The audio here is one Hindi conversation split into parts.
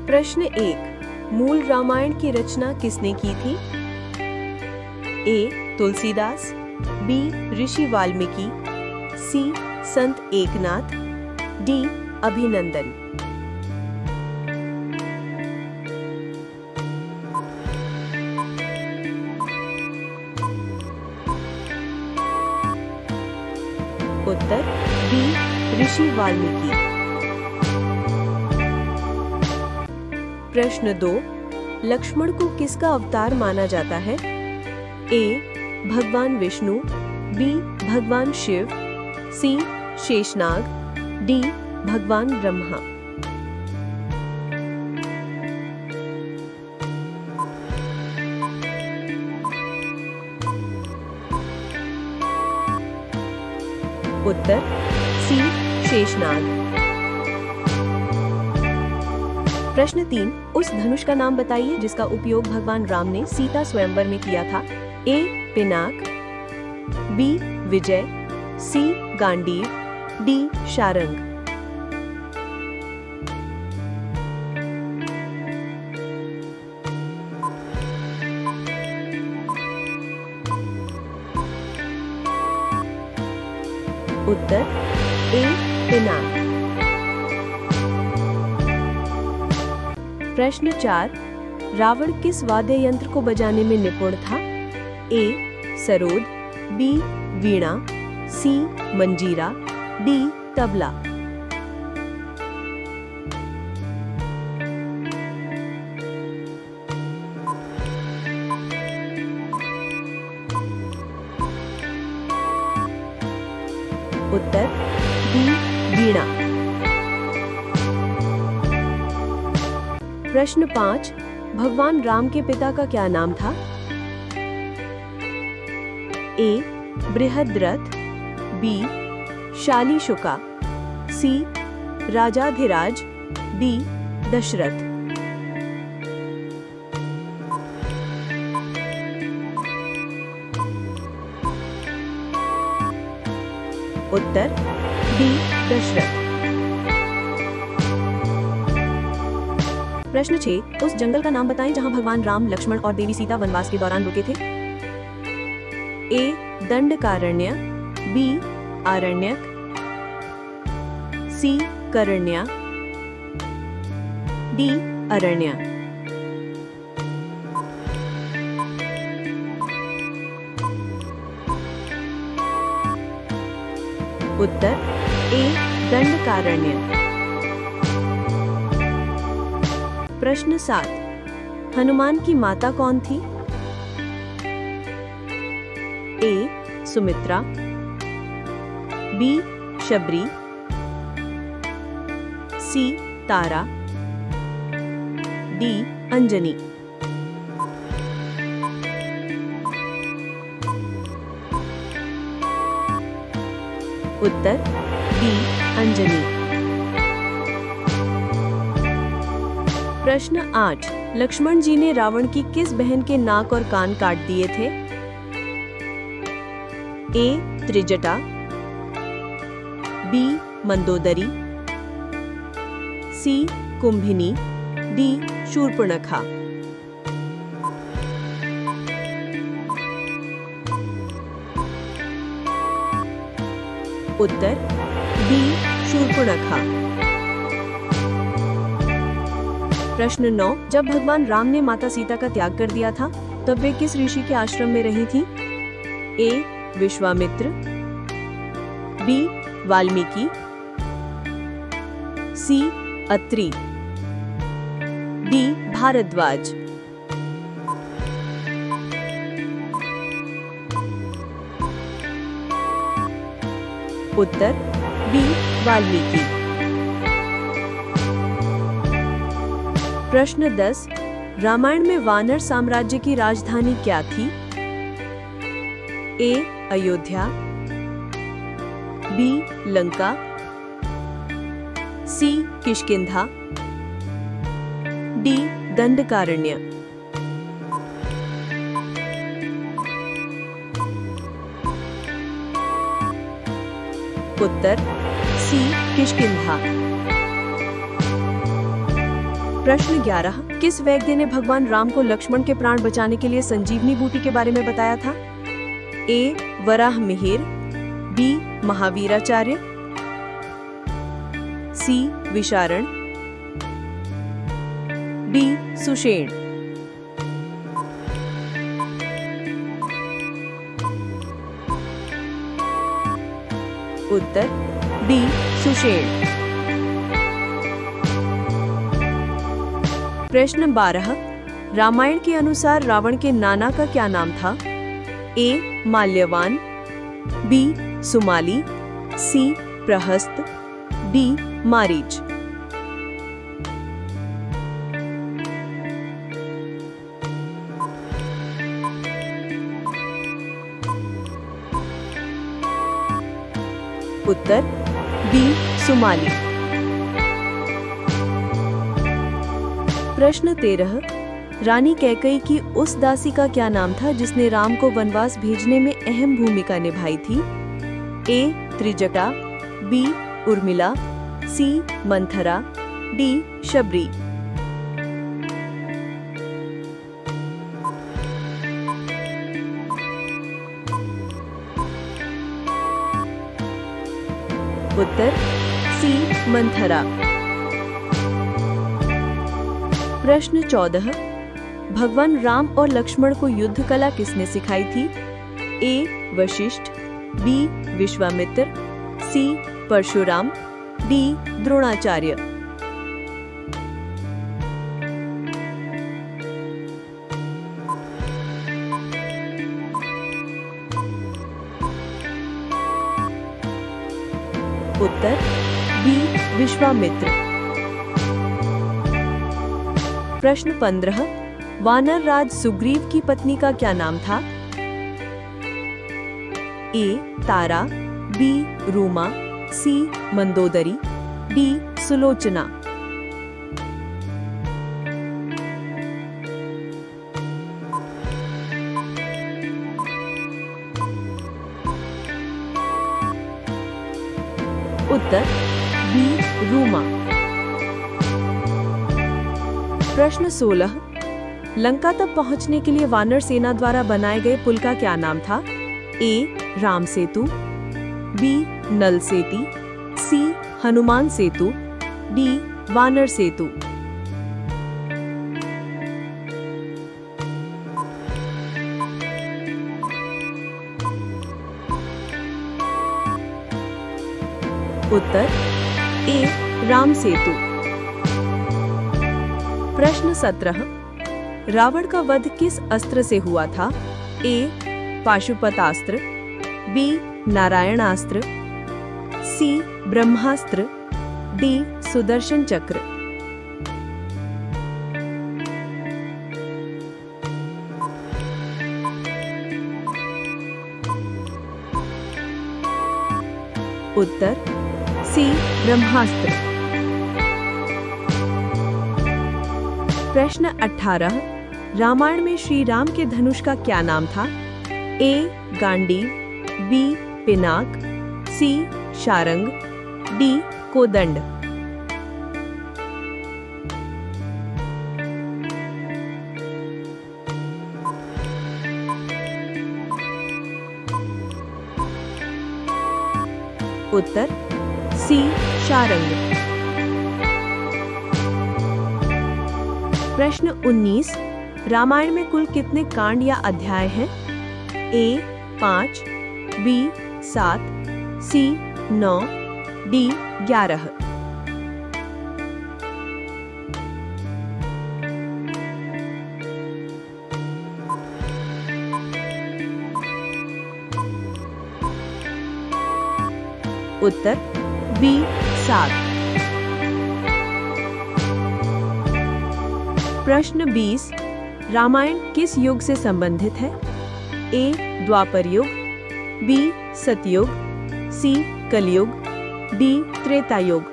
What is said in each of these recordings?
प्रश्न 1, मूल रामायण की रचना किसने की थी? ए. तुलसीदास, बी. ऋषि वाल्मीकि, सी. संत एकनाथ, डी. अभिनंदन। उत्तर बी. ऋषि वाल्मीकि। प्रश्न 2, लक्ष्मण को किसका अवतार माना जाता है? ए. भगवान विष्णु, बी. भगवान शिव, सी. शेषनाग, डी. भगवान ब्रह्मा। उत्तर सी. शेषनाग। प्रश्न 3, उस धनुष का नाम बताइए जिसका उपयोग भगवान राम ने सीता स्वयंवर में किया था। ए. पिनाक, बी. विजय, सी. गांडीव, डी. शारंग। उत्तर ए. पिनाक। प्रश्न 4, रावण किस वाद्य यंत्र को बजाने में निपुण था? ए. सरोद, बी. वीणा, सी. मंजीरा, डी. तबला। उत्तर बी. वीणा। प्रश्न 5, भगवान राम के पिता का क्या नाम था? ए. बृहद्रथ, बी. शालीशुका, सी. राजाधिराज, डी. दशरथ। उत्तर डी. दशरथ। प्रश्न 6, उस जंगल का नाम बताएं जहां भगवान राम, लक्ष्मण और देवी सीता वनवास के दौरान रुके थे। ए. दंडकारण्य, बी. आरण्यक, सी. करण्या, डी. अरण्य। उत्तर ए. दंडकारण्य। प्रश्न 7, हनुमान की माता कौन थी? ए. सुमित्रा, बी. शबरी, सी. तारा, डी. अंजनी। उत्तर बी. अंजनी। प्रश्न 8, लक्ष्मण जी ने रावण की किस बहन के नाक और कान काट दिए थे? ए. त्रिजटा, बी. मंदोदरी, सी. कुंभिनी, डी. शूर्पणखा। उत्तर बी. शूर्पणखा। प्रश्न 9, जब भगवान राम ने माता सीता का त्याग कर दिया था तब वे किस ऋषि के आश्रम में रही थी? ए. विश्वामित्र, बी. वाल्मीकि, सी. अत्रि, डी. भारद्वाज। उत्तर बी. वाल्मीकि। प्रश्न 10, रामायण में वानर साम्राज्य की राजधानी क्या थी? ए. अयोध्या, बी. लंका, सी. किष्किंधा, डी. दंडकारण्य। उत्तर सी. किष्किंधा। प्रश्न 11, किस वैद्य ने भगवान राम को लक्ष्मण के प्राण बचाने के लिए संजीवनी बूटी के बारे में बताया था? ए. वराह मिहिर, बी. महावीराचार्य, सी. विशारण, डी. सुषेण। उत्तर डी. सुषेण। प्रश्न 12, रामायण के अनुसार रावण के नाना का क्या नाम था? ए. माल्यवान, बी. सुमाली, सी. प्रहस्त, डी. मारीच। उत्तर बी. सुमाली। प्रश्न 13, रानी कैकेयी की उस दासी का क्या नाम था जिसने राम को वनवास भेजने में अहम भूमिका निभाई थी? ए. त्रिजटा, बी. उर्मिला, सी. मंथरा, डी. शबरी। उत्तर सी. मंथरा। प्रश्न 14, भगवान राम और लक्ष्मण को युद्ध कला किसने सिखाई थी? ए. वशिष्ठ, बी. विश्वामित्र, सी. परशुराम, डी. द्रोणाचार्य। उत्तर बी. विश्वामित्र। प्रश्न 15, वानर राज सुग्रीव की पत्नी का क्या नाम था? ए. तारा, बी. रूमा, सी. मंदोदरी, डी. सुलोचना। उत्तर बी. रूमा। प्रश्न 16, लंका तक पहुंचने के लिए वानर सेना द्वारा बनाए गए पुल का क्या नाम था? ए. राम सेतु, बी. नल सेती, सी. हनुमान सेतु, डी. वानर सेतु। उत्तर ए. राम सेतु। प्रश्न 17, रावण का वध किस अस्त्र से हुआ था? ए. पाशुपतास्त्र, बी. नारायणास्त्र, सी. ब्रह्मास्त्र, डी. सुदर्शन चक्र। उत्तर सी. ब्रह्मास्त्र। प्रश्न 18, रामायण में श्री राम के धनुष का क्या नाम था? ए. गांडीव, बी. पिनाक, सी. शारंग, डी. कोदंड। उत्तर सी. शारंग। प्रश्न 19, रामायण में कुल कितने कांड या अध्याय हैं? ए. 5, बी. 7, सी. 9, डी. 11। उत्तर बी. 7। प्रश्न 20, रामायण किस युग से संबंधित है? ए. द्वापर युग, बी. सतयुग, सी. कलयुग, डी. त्रेता युग।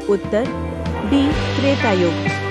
उत्तर डी. त्रेता युग।